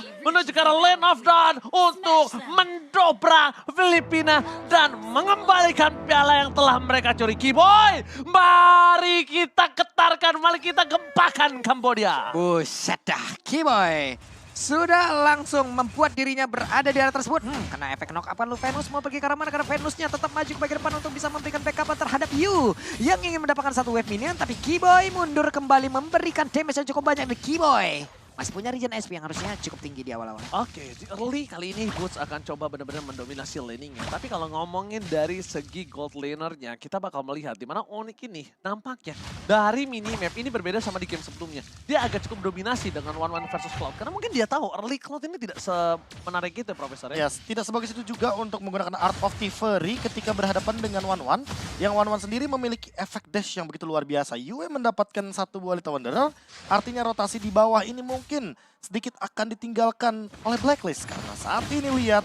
mereka menuju ke arah Land of Dawn untuk mendobrak Filipina dan mengembalikan piala yang telah mereka curi. Kiboy, mari kita getarkan, mari kita gempakan Kambodia. Buset dah, Kiboy sudah langsung membuat dirinya berada di area tersebut. Kena efek knock up kan lu Venus mau pergi ke arah mana? Karena Venusnya tetap maju ke bagian depan untuk bisa memberikan backup terhadap Yu yang ingin mendapatkan satu wave minion. Tapi Kiboy mundur kembali memberikan damage yang cukup banyak. Kiboy masih punya regen SP yang harusnya cukup tinggi di awal-awal. Oke, di early kali ini Boots akan coba benar-benar mendominasi laningnya. Tapi kalau ngomongin dari segi gold lanernya, kita bakal melihat di mana Onyx ini nampaknya dari minimap ini berbeda sama di game sebelumnya. Dia agak cukup dominasi dengan one-one versus Cloud. Karena mungkin dia tahu early Cloud ini tidak semenarik itu, Profesor. Ya, tidak sebagus itu juga untuk menggunakan Art of Thievery ketika berhadapan dengan one-one. Yang one-one sendiri memiliki efek dash yang begitu luar biasa. Yue mendapatkan satu buah Little Wanderer, artinya rotasi di bawah ini mungkin sedikit akan ditinggalkan oleh Blacklist. Karena saat ini lihat,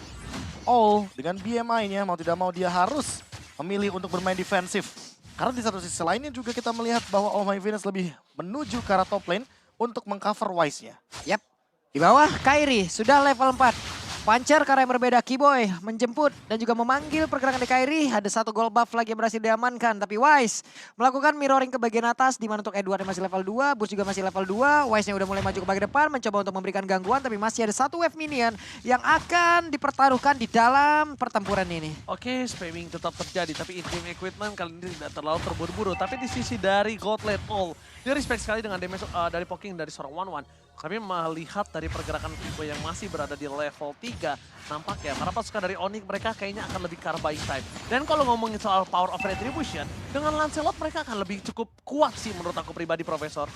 All dengan BMI-nya mau tidak mau dia harus memilih untuk bermain defensif. Karena di satu sisi lainnya juga kita melihat bahwa All My Venus lebih menuju ke arah top lane untuk mengcover Wise-nya. Yap, di bawah Kairi sudah level 4. Puncher karena yang berbeda, Kiboy menjemput dan juga memanggil pergerakan dari Kairi. Ada satu gold buff lagi yang berhasil diamankan. Tapi Wise melakukan mirroring ke bagian atas. Di mana untuk Edward yang masih level 2, Boost juga masih level 2. Wise-nya udah mulai maju ke bagian depan, mencoba untuk memberikan gangguan. Tapi masih ada satu wave minion yang akan dipertaruhkan di dalam pertempuran ini. Oke, spamming tetap terjadi. Tapi in-game equipment kali ini tidak terlalu terburu-buru. Tapi di sisi dari God Lane All, dia respect sekali dengan damage dari poking dari seorang one-one. Kami melihat dari pergerakan Kiboy yang masih berada di level 3, nampaknya para pasukan dari Onyx mereka kayaknya akan lebih care buying time. Dan kalau ngomongin soal power of retribution, dengan Lancelot mereka akan lebih cukup kuat sih menurut aku pribadi, Profesor.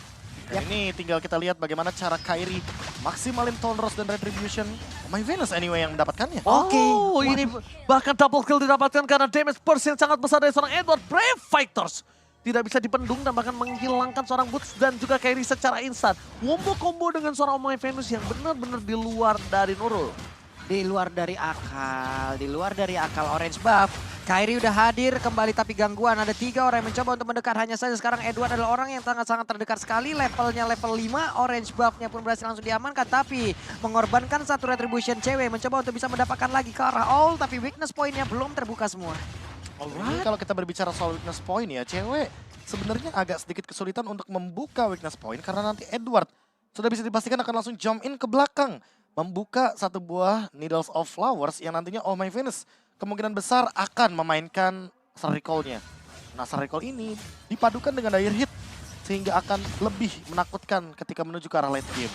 Dan ini tinggal kita lihat bagaimana cara Kairi maksimalin Tonros dan Retribution. My Venus anyway yang mendapatkannya. Oh, ini bahkan double kill didapatkan karena damage burst yang sangat besar dari seorang Edward. Brave Fighters tidak bisa dibendung dan bahkan menghilangkan seorang Boots dan juga Kairi secara instan. Combo dengan seorang My Venus yang benar-benar di luar dari Nurul. Di luar dari akal orange buff. Kairi udah hadir kembali tapi gangguan. Ada 3 orang yang mencoba untuk mendekat. Hanya saja sekarang Edward adalah orang yang sangat-sangat terdekat sekali. Levelnya level 5. Orange buffnya pun berhasil langsung diamankan. Tapi mengorbankan satu retribution cewek. Mencoba untuk bisa mendapatkan lagi ke arah All. Tapi weakness pointnya belum terbuka semua. Ini kalau kita berbicara soal weakness point ya, cewek sebenarnya agak sedikit kesulitan untuk membuka weakness point. Karena nanti Edward sudah bisa dipastikan akan langsung jump in ke belakang. Membuka satu buah Needles of Flowers yang nantinya Oh My Venus kemungkinan besar akan memainkan Soul Recall-nya. Nah, Soul Recall ini dipadukan dengan Dire Hit sehingga akan lebih menakutkan ketika menuju ke arah late game.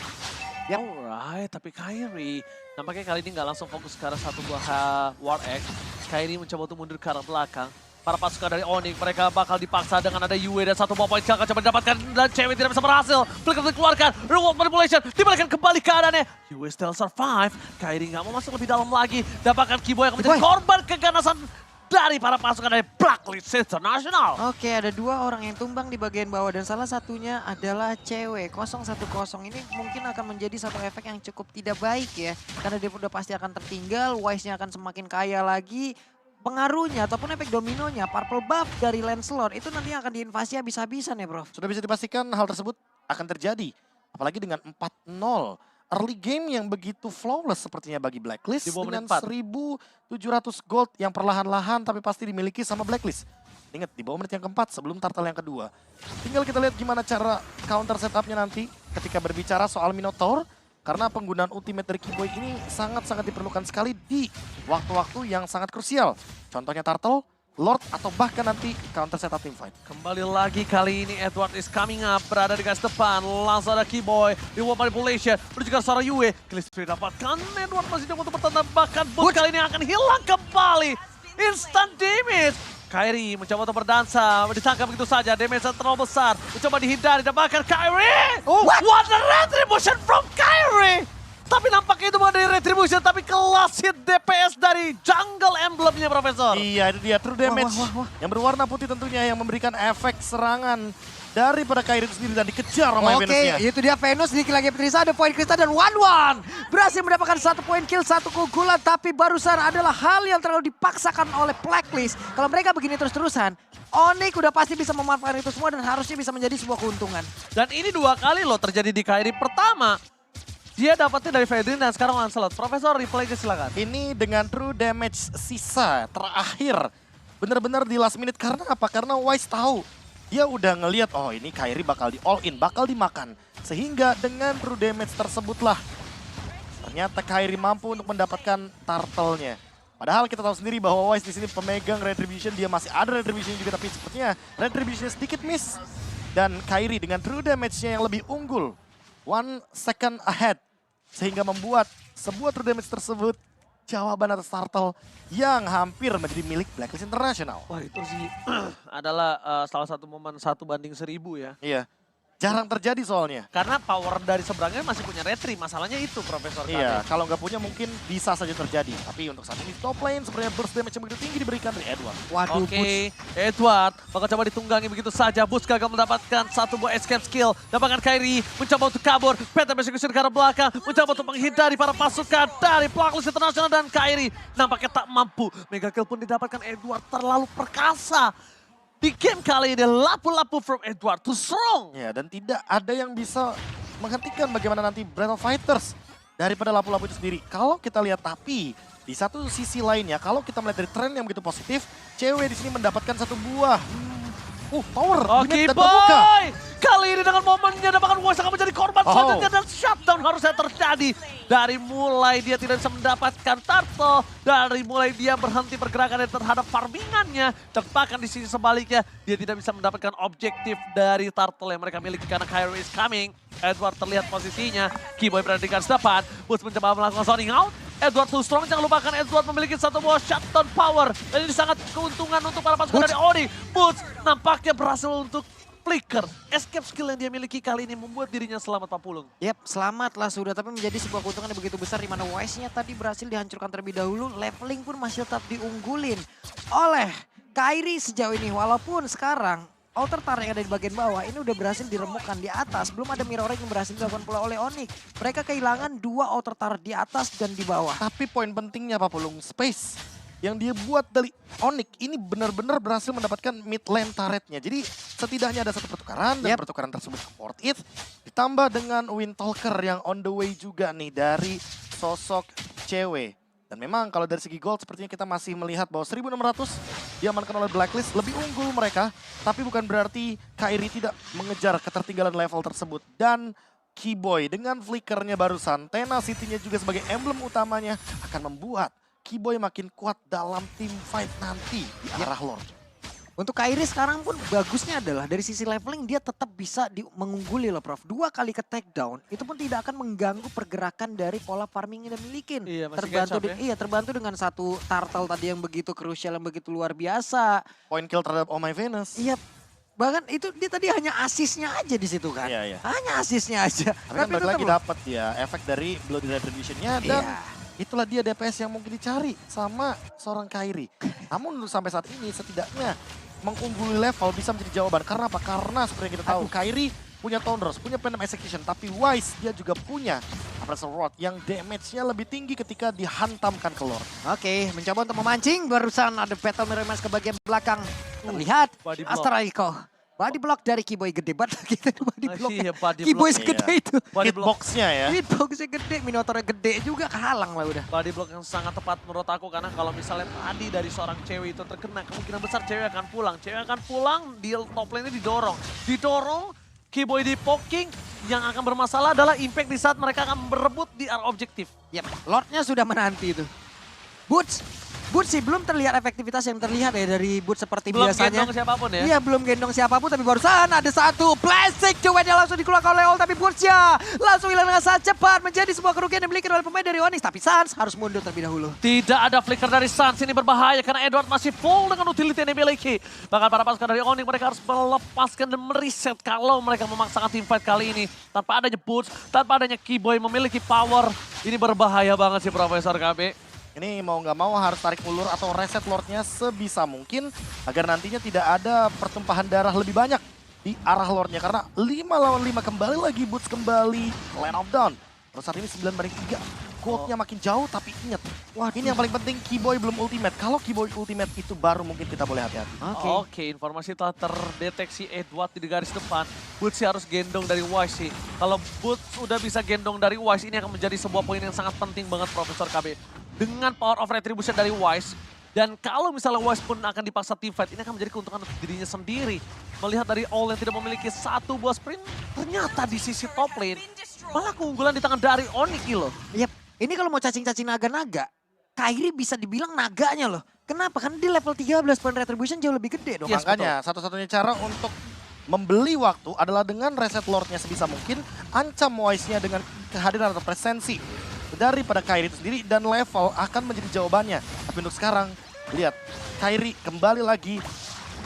Alright, tapi Kairi nampaknya kali ini nggak langsung fokus ke arah satu buah War Egg. Kairi mencoba untuk mundur ke arah belakang. Para pasukan dari Onyx mereka bakal dipaksa dengan ada Yue dan satu buah poin akan coba didapatkan dan cewek tidak bisa berhasil. Flicker dikeluarkan, reward manipulation, dibalikan kembali keadaannya. Yue still survive, Kairi nggak mau masuk lebih dalam lagi. Dapatkan Kiboy yang menjadi korban keganasan dari para pasukan dari Blacklist International. Oke, ada 2 orang yang tumbang di bagian bawah dan salah satunya adalah cewek. 0-1-0 ini mungkin akan menjadi satu efek yang cukup tidak baik ya. Karena dia udah pasti akan tertinggal, Wise-nya akan semakin kaya lagi. Pengaruhnya ataupun efek dominonya, purple buff dari Lancelot itu nanti akan diinvasi habis-habisan ya bro. Sudah bisa dipastikan hal tersebut akan terjadi. Apalagi dengan 4-0. Early game yang begitu flawless sepertinya bagi Blacklist. Dengan 1.700 gold yang perlahan-lahan tapi pasti dimiliki sama Blacklist. Ingat di bawah menit yang keempat sebelum turtle yang kedua. Tinggal kita lihat gimana cara counter setupnya nanti ketika berbicara soal Minotaur. Karena penggunaan ultimate dari Kiboy ini sangat-sangat diperlukan sekali di waktu-waktu yang sangat krusial. Contohnya Turtle, Lord, atau bahkan nanti counter setup teamfight. Kembali lagi kali ini Edward is coming up, berada di garis depan. Langsung ada Kiboy, reward manipulation, menuju ke seorang Yue. Killing dapatkan, Edward masih coba untuk bertanda, bahkan Boots kali ini akan hilang kembali. Instant damage. Kairi mencoba untuk berdansa, ditangkap begitu saja, damage terlalu besar. Mencoba dihindari, dan bahkan Kairi! What a retribution from Kairi! Tapi nampaknya itu bukan dari retribution, tapi kelas hit DPS dari jungle emblemnya, Profesor. Iya, itu dia true damage yang berwarna putih tentunya yang memberikan efek serangan daripada Kairi itu sendiri dan dikejar sama Venusnya. Oke, itu dia Venus sedikit lagi Petrisa, ada poin Krista dan 1-1. Berhasil mendapatkan 1 poin kill, 1 keunggulan, tapi barusan adalah hal yang terlalu dipaksakan oleh Blacklist. Kalau mereka begini terus-terusan, Onyx udah pasti bisa memanfaatkan itu semua dan harusnya bisa menjadi sebuah keuntungan. Dan ini 2 kali loh terjadi di Kairi. Pertama, dia dapatnya dari Fedrin dan sekarang Lancelot. Profesor, replay silakan. Ini dengan true damage sisa terakhir. Bener-bener di last minute. Karena apa? Karena Wise tahu. Dia udah ngelihat, oh ini Kairi bakal di all in, bakal dimakan. Sehingga dengan true damage tersebutlah ternyata Kairi mampu untuk mendapatkan turtle-nya. Padahal kita tahu sendiri bahwa Wise di sini pemegang Retribution, dia masih ada Retribution juga, tapi sepertinya Retribution sedikit miss. Dan Kairi dengan true damage-nya yang lebih unggul, 1 second ahead, sehingga membuat sebuah true damage tersebut jawaban atas turtle yang hampir menjadi milik Blacklist International. Wah itu sih adalah salah satu momen 1/1000 ya. Iya. Jarang terjadi soalnya. Karena power dari seberangnya masih punya retri, masalahnya itu Profesor Iya, Kade. kalau nggak punya mungkin bisa saja terjadi. Tapi untuk saat ini top lane sebenarnya burst damage yang begitu tinggi diberikan dari Edward. Waduh, Oke, Edward bakal coba ditunggangi begitu saja. Bus gagal mendapatkan satu buah escape skill. Dapatkan Kairi mencoba untuk kabur. Peta Execution ke arah belakang. Mencoba untuk menghindari para pasukan dari Blacklist International dan Kairi. Nampaknya tak mampu. Mega kill pun didapatkan Edward, terlalu perkasa. Di game kali ini lapu-lapu from Edward too strong. Ya, dan tidak ada yang bisa menghentikan bagaimana nanti Breath of Fighters daripada lapu-lapu itu sendiri. Kalau kita lihat, tapi di satu sisi lainnya, kalau kita melihat dari tren yang begitu positif, cewek di sini mendapatkan satu buah tower Oke dan terbuka. boy, kali ini dengan momennya dapatkan Wise akan menjadi korban selanjutnya dan shutdown harusnya terjadi. Dari mulai dia tidak bisa mendapatkan turtle, dari mulai dia berhenti pergerakannya terhadap farmingannya, dan bahkan di sisi sebaliknya dia tidak bisa mendapatkan objektif dari turtle yang mereka miliki karena Kairi is coming. Edward terlihat posisinya, Keyboy berada di garis depan, Boots mencoba melakukan zoning out. Edward too strong, jangan lupakan Edward memiliki satu buah shutdown power. Dan ini sangat keuntungan untuk para pasukan dari Oni. Boots nampaknya berhasil untuk flicker. Escape skill yang dia miliki kali ini membuat dirinya selamat Pak Pulung. Yap, selamat lah sudah, tapi menjadi sebuah keuntungan yang begitu besar di mana Wise-nya tadi berhasil dihancurkan terlebih dahulu, leveling pun masih tetap diunggulin oleh Kairi sejauh ini. Walaupun sekarang Altar Tar yang ada di bagian bawah ini udah berhasil diremukkan di atas, belum ada mirroring yang berhasil dilakukan pula oleh Onyx. Mereka kehilangan 2 Altar Tar di atas dan di bawah. Tapi poin pentingnya Pak Pulung, space yang dia buat dari Onyx ini benar-benar berhasil mendapatkan mid lane turretnya. Jadi setidaknya ada satu pertukaran dan pertukaran tersebut worth it. Ditambah dengan Windtalker yang on the way juga nih dari sosok cewek. Dan memang kalau dari segi gold sepertinya kita masih melihat bahwa 1600 diamankan oleh Blacklist, lebih unggul mereka. Tapi bukan berarti Kairi tidak mengejar ketertinggalan level tersebut. Dan Keyboy dengan flickernya barusan, Tenacity-nya juga sebagai emblem utamanya akan membuat Keyboy makin kuat dalam team fight nanti di arah Lord. Untuk Kairi sekarang pun bagusnya adalah dari sisi leveling dia tetap bisa mengungguli loh Prof. 2 kali ke takedown itu pun tidak akan mengganggu pergerakan dari pola farming yang dia milikin. Iya, masih terbantu catch up ya. terbantu dengan satu turtle tadi yang begitu krusial, yang begitu luar biasa. Point kill terhadap Oh My Venus. Iya, bahkan itu dia tadi hanya asisnya aja di situ kan. Iya, iya. Hanya asisnya aja. Tapi kan balik lagi dapat ya efek dari Bloody Retribution-nya dan itulah dia DPS yang mungkin dicari sama seorang Kairi. Namun untuk sampai saat ini setidaknya mengungguli level bisa menjadi jawaban. Karena apa? Karena seperti yang kita tahu Kairi punya Thunders, punya Phantom Execution. Tapi Wise dia juga punya Abrasive Rod yang damage-nya lebih tinggi ketika dihantamkan ke Lord. Oke, mencoba untuk memancing. Barusan ada Battle Mirror Mask ke bagian belakang. Terlihat body block. Astraliko. Body block dari Keyboy gede banget gitu. Body block. Iya, body Keyboy block. segede itu. Body block. Hitbox-nya ya. Hitboxnya gede, Minotaurnya gede juga kehalang lah udah. Body block yang sangat tepat menurut aku karena kalau misalnya tadi dari seorang cewek itu terkena, kemungkinan besar cewek akan pulang. Cewek akan pulang, di top lane-nya didorong. Didorong, Keyboy di poking, yang akan bermasalah adalah impact di saat mereka akan berebut di area objektif. Yap, Lordnya sudah menanti itu. Boots sih belum terlihat efektivitas yang terlihat ya dari Boots seperti Belum biasanya. gendong siapapun ya. Iya, belum gendong siapapun, tapi barusan ada satu plastik cueknya langsung dikeluarkan oleh Ol, tapi Boots-nya langsung hilang dengan sangat cepat, menjadi sebuah kerugian yang dimiliki oleh pemain dari Onyx. Tapi Sans harus mundur terlebih dahulu. Tidak ada flicker dari Sans, ini berbahaya karena Edward masih full dengan utility yang dimiliki. Bahkan para pasukan dari Onyx mereka harus melepaskan dan mereset kalau mereka memaksakan teamfight kali ini. Tanpa adanya Boots, tanpa adanya Keyboy memiliki power, ini berbahaya banget sih Profesor KB. Ini mau nggak mau harus tarik ulur atau reset Lordnya sebisa mungkin agar nantinya tidak ada pertumpahan darah lebih banyak di arah Lordnya. Karena 5 lawan 5 kembali lagi Boots kembali Land of Dawn. Terus saat ini 9-3. goldnya makin jauh, tapi ingat, wah ini yang paling penting, Keyboy belum ultimate. Kalau Keyboy ultimate itu baru mungkin kita boleh hati-hati. Oke, informasi telah terdeteksi Edward di garis depan. Boots sih harus gendong dari Wise sih. Kalau Boots udah bisa gendong dari Wise, ini akan menjadi sebuah poin yang sangat penting banget Profesor KB. Dengan power of retribution dari Wise, dan kalau misalnya Wise pun akan dipaksa teamfight, ini akan menjadi keuntungan untuk dirinya sendiri. Melihat dari All yang tidak memiliki satu buah sprint, ternyata di sisi top lane, malah keunggulan di tangan dari Onyx loh. Yap, ini kalau mau cacing-cacing naga-naga, Kairi bisa dibilang naganya loh. Kenapa? Karena di level 13 point retribution jauh lebih gede dong. Yes, makanya satu-satunya cara untuk membeli waktu adalah dengan reset Lordnya sebisa mungkin, ancam Wise-nya dengan kehadiran atau presensi daripada Kairi itu sendiri, dan level akan menjadi jawabannya. Tapi untuk sekarang, lihat, Kairi kembali lagi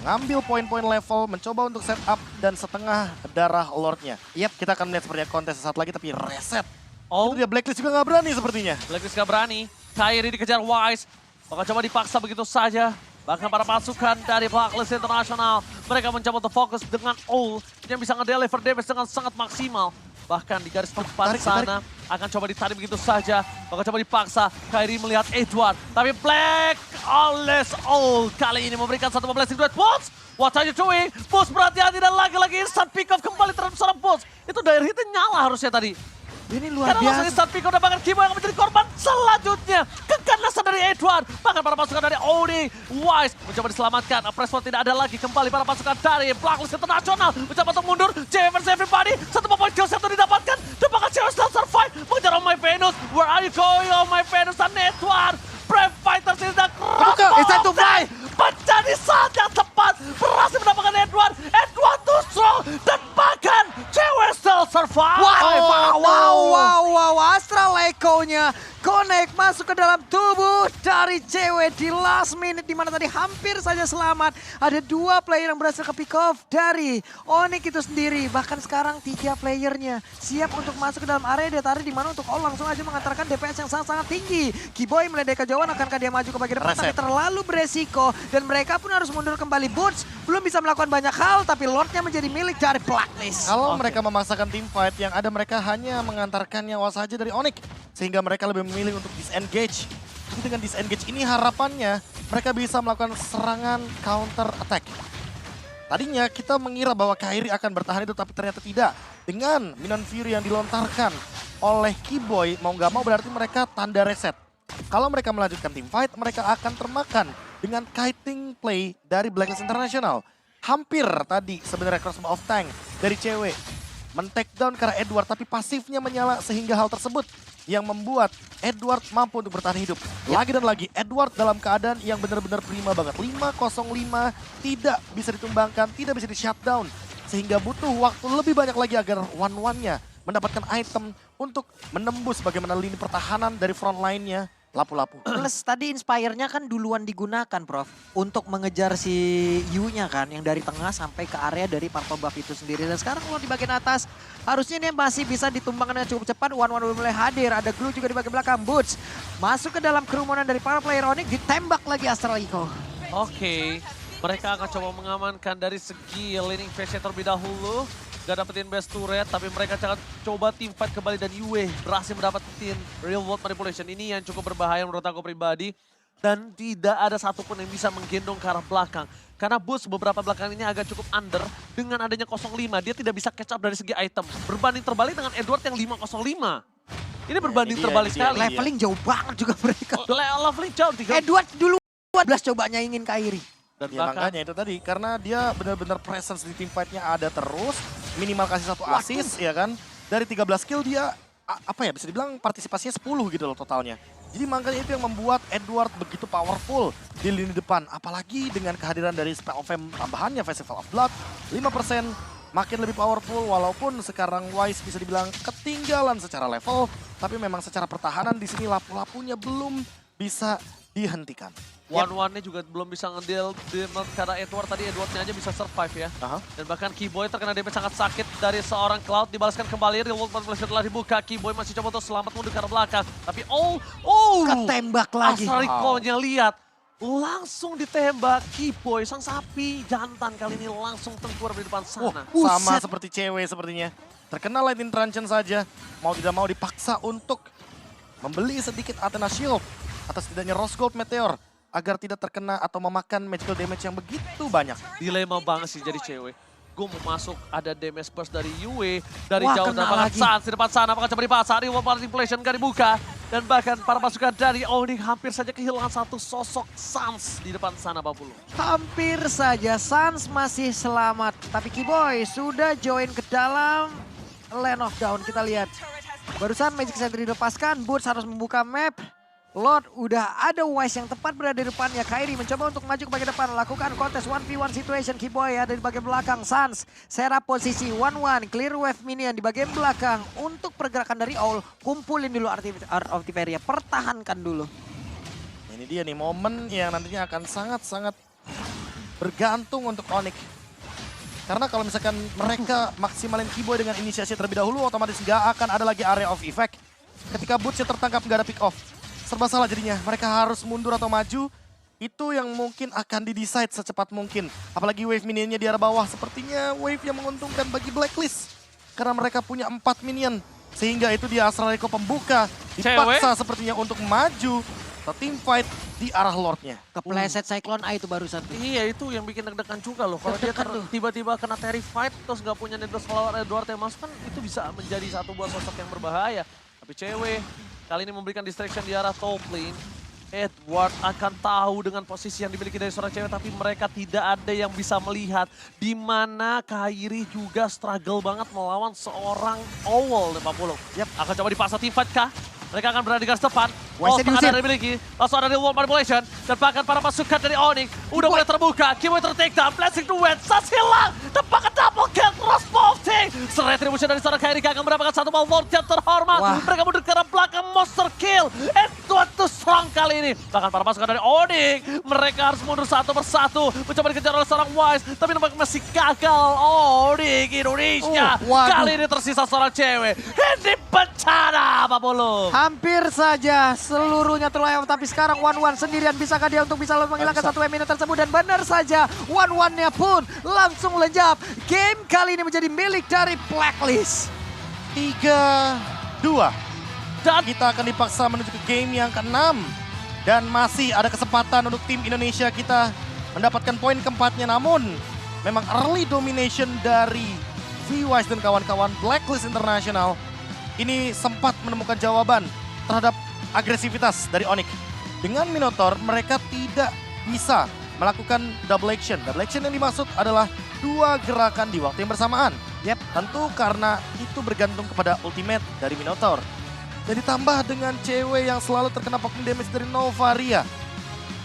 ngambil poin-poin level, mencoba untuk setup dan setengah darah Lordnya. Yap, kita akan melihat sepertinya kontes sesaat lagi, tapi reset. Itu dia, Blacklist juga nggak berani sepertinya. Blacklist gak berani, Kairi dikejar Wise, bakal coba dipaksa begitu saja. Bahkan para pasukan dari Blacklist International, mereka mencoba untuk fokus dengan All yang bisa nge-deliver damage dengan sangat maksimal. Bahkan di garis depan sana akan coba ditarik begitu saja. Bakal coba dipaksa. Kairi melihat Edward. Tapi Black Always All kali ini memberikan satu blessing duet. Boots, what are you doing? Boots berhati-hati dan lagi-lagi instant pick off kembali terhadap seorang Boots. Itu dire hitnya nyala harusnya tadi. Ini luar Karena biasa. langsung instant pick off dan bahkan Kimo yang menjadi korban selanjutnya. Keganasan dari Edward. Bahkan para pasukan dari Oni. Wise mencoba diselamatkan. Pressword tidak ada lagi. Kembali para pasukan dari Blacklist International. Mencoba untuk mundur. JW versus everybody. Satu poin kill satu didapatkan. Dan bahkan JW still survive. Mengejar Oh My Venus. Where are you going Oh My Venus dan Edward? Brave Fighters ini sedang It's time to fly. pecah di saat yang tepat. Berhasil mendapatkan Edward. Edward too strong. Dan bahkan JW still survive. Wow, Astral Echo-nya connect masuk ke dalam tubuh dari cewek di last minute, di mana tadi hampir saja selamat. Ada 2 player yang berhasil ke pick off dari Onyx itu sendiri. Bahkan sekarang 3 playernya siap untuk masuk ke dalam area Detari, di mana untuk All langsung aja mengantarkan DPS yang sangat-sangat tinggi. Keyboy meledai kejauhan, akankah dia maju ke bagian depan, tapi terlalu beresiko. Dan mereka pun harus mundur kembali. Boots belum bisa melakukan banyak hal, tapi Lordnya menjadi milik dari Blacklist. Kalau mereka memaksakan team fight, yang ada mereka hanya mengantarkan nyawa saja dari Onyx. Sehingga mereka lebih memilih untuk disengage. Jadi dengan disengage ini harapannya mereka bisa melakukan serangan counter attack. Tadinya kita mengira bahwa Kairi akan bertahan itu, tapi ternyata tidak. Dengan Minion Fury yang dilontarkan oleh Keyboy, mau nggak mau berarti mereka tanda reset. Kalau mereka melanjutkan team fight, mereka akan termakan dengan kiting play dari Blacklist International. Hampir tadi sebenarnya Crossbow of Tank dari cewek men-take down karena Edward, tapi pasifnya menyala sehingga hal tersebut yang membuat Edward mampu untuk bertahan hidup. Lagi dan lagi, Edward dalam keadaan yang benar-benar prima banget. 5-0-5 tidak bisa ditumbangkan, tidak bisa di-shutdown. Sehingga butuh waktu lebih banyak lagi agar one-one-nya mendapatkan item untuk menembus bagaimana lini pertahanan dari front line-nya. Lapu-lapu. Plus tadi Inspire-nya kan duluan digunakan, Prof. Untuk mengejar si Yu-nya kan, yang dari tengah sampai ke area dari Purple Buff itu sendiri. Dan sekarang kalau di bagian atas, harusnya dia masih bisa ditumbangkan dengan cukup cepat. One-one udah mulai hadir, ada Glue juga di bagian belakang. Boots masuk ke dalam kerumunan dari para player Onyx, ditembak lagi Astral Echo. Oke, mereka akan coba mengamankan dari segi laning phase terlebih dahulu. Gak dapetin best turret, tapi mereka akan coba team fight kembali dan Yue berhasil mendapatkan real world manipulation. Ini yang cukup berbahaya menurut aku pribadi. Dan tidak ada satupun yang bisa menggendong ke arah belakang. Karena Boots beberapa belakang ini agak cukup under dengan adanya 05. Dia tidak bisa catch up dari segi item. Berbanding terbalik dengan Edward yang 505. Ini berbanding terbalik sekali. Leveling jauh banget juga mereka. Leveling jauh. Edward dulu 12 coba nyaingin Kairi. Dan Ya makanya itu tadi, karena dia benar-benar presence di team fight-nya ada terus, minimal kasih 1 assist ya kan. Dari 13 kill dia, apa ya, bisa dibilang partisipasinya 10 gitu loh totalnya. Jadi makanya itu yang membuat Edward begitu powerful di lini depan. Apalagi dengan kehadiran dari Spell of Fame tambahannya, Festival of Blood, 5% makin lebih powerful. Walaupun sekarang Wise bisa dibilang ketinggalan secara level, tapi memang secara pertahanan di sini lapu-lapunya belum bisa dihentikan. One-one-nya juga belum bisa nge-deal karena Edwardnya aja bisa survive ya. Dan bahkan Keyboy terkena damage sangat sakit dari seorang Cloud. Dibalaskan kembali, real world manipulation telah dibuka. Keyboy masih coba untuk selamat mundur ke arah belakang. Tapi ketembak lagi. Astral Echo-nya lihat. Langsung ditembak Keyboy, sang sapi jantan kali ini langsung tengkurap di depan sana. Sama seperti cewek sepertinya. Terkena lightning truncheon saja, mau tidak mau dipaksa untuk membeli sedikit Athena Shield atau setidaknya Rose Gold Meteor agar tidak terkena atau memakan magical damage yang begitu banyak. Dilema banget sih jadi cewek. Gue mau masuk, ada damage burst dari Yue. Dari Wah, jauh kena dan bahkan lagi. Sans di depan sana. Apakah coba dipasang, reward manipulation gak dibuka. Dan bahkan para pasukan dari Onyx hampir saja kehilangan satu sosok Sans di depan sana, Babulu. Hampir saja Sans masih selamat. Tapi Kiboy sudah join ke dalam Land of Dawn. Kita lihat. Barusan Magic Sentry dilepaskan, Boots harus membuka map. Lord udah ada Wise yang tepat berada di depannya. Kairi mencoba untuk maju ke bagian depan. Lakukan kontes 1v1 situation. Kiboy ada di bagian belakang. Sans serap posisi 1-1. Clear wave minion di bagian belakang. Untuk pergerakan dari Owl. Kumpulin dulu Art of Tiberia. Pertahankan dulu. Ini dia nih momen yang nantinya akan sangat-sangat bergantung untuk Onyx. Karena kalau misalkan mereka maksimalin Kiboy dengan inisiasi terlebih dahulu, otomatis nggak akan ada lagi area of effect. Ketika Bootsnya tertangkap nggak ada pick off. Serba salah jadinya, mereka harus mundur atau maju. Itu yang mungkin akan didesain secepat mungkin. Apalagi wave minionnya di arah bawah, sepertinya wave yang menguntungkan bagi Blacklist. Karena mereka punya 4 minion. Sehingga itu dia Astral Echo pembuka. Dipaksa sepertinya untuk maju atau team fight di arah Lordnya. Kepleset Cyclone A itu barusan. Iya, itu yang bikin deg-degan juga loh. Kalau dia Deg-degan tuh. tiba-tiba kena Terrified terus nggak punya Needless Flower Edward yang masuk kan itu bisa menjadi satu buah sosok yang berbahaya. Tapi cewek kali ini memberikan distraction di arah top lane. Edward akan tahu dengan posisi yang dimiliki dari seorang cewek, tapi mereka tidak ada yang bisa melihat di mana Kairi juga struggle banget melawan seorang Owl 50. Yap, akan coba dipaksa team fight kah? Mereka akan berada di garis depan. Wise Tengah diusir. ada dimiliki. Langsung ada reward manipulation. Dan bahkan para pasukan dari Onyx udah mulai terbuka. Kiboy ter-take down. Blessing to win. Sans hilang. Tepakan double kill. Cross bolting. Retribution dari seorang Kairi akan mendapatkan satu Malvord yang terhormat. Wah. Mereka mundur ke arah belakang. Monster kill. Edward to strong kali ini. Bahkan para pasukan dari Onyx. Mereka harus mundur satu persatu. Mencoba dikejar oleh seorang Wise. Tapi nampaknya masih gagal. Onyx Indonesia. Waduh. Kali ini tersisa seorang cewek. Ini bencana Pak Bolo. Hampir saja seluruhnya terlayang, tapi sekarang 1-1 sendirian. Bisakah dia untuk bisa menghilangkan satu minion tersebut? Dan benar saja 1-1-nya pun langsung lejap. Game kali ini menjadi milik dari Blacklist. 3-2. Dan Kita akan dipaksa menuju ke game yang ke-6. Dan masih ada kesempatan untuk tim Indonesia kita mendapatkan poin keempatnya. Namun memang early domination dari V-Wise dan kawan-kawan Blacklist International ini sempat menemukan jawaban terhadap agresivitas dari Onyx. Dengan Minotaur mereka tidak bisa melakukan double action. Double action yang dimaksud adalah 2 gerakan di waktu yang bersamaan. Yap. Tentu karena itu bergantung kepada ultimate dari Minotaur. Dan ditambah dengan cewek yang selalu terkena poking damage dari Novaria.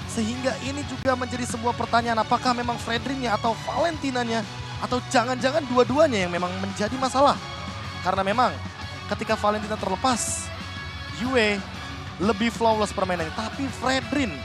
Sehingga ini juga menjadi sebuah pertanyaan, apakah memang Fredrinnya atau Valentinanya atau jangan-jangan dua-duanya yang memang menjadi masalah. Karena memang ketika Valentina terlepas, Yue lebih flawless permainannya. Tapi Fredrin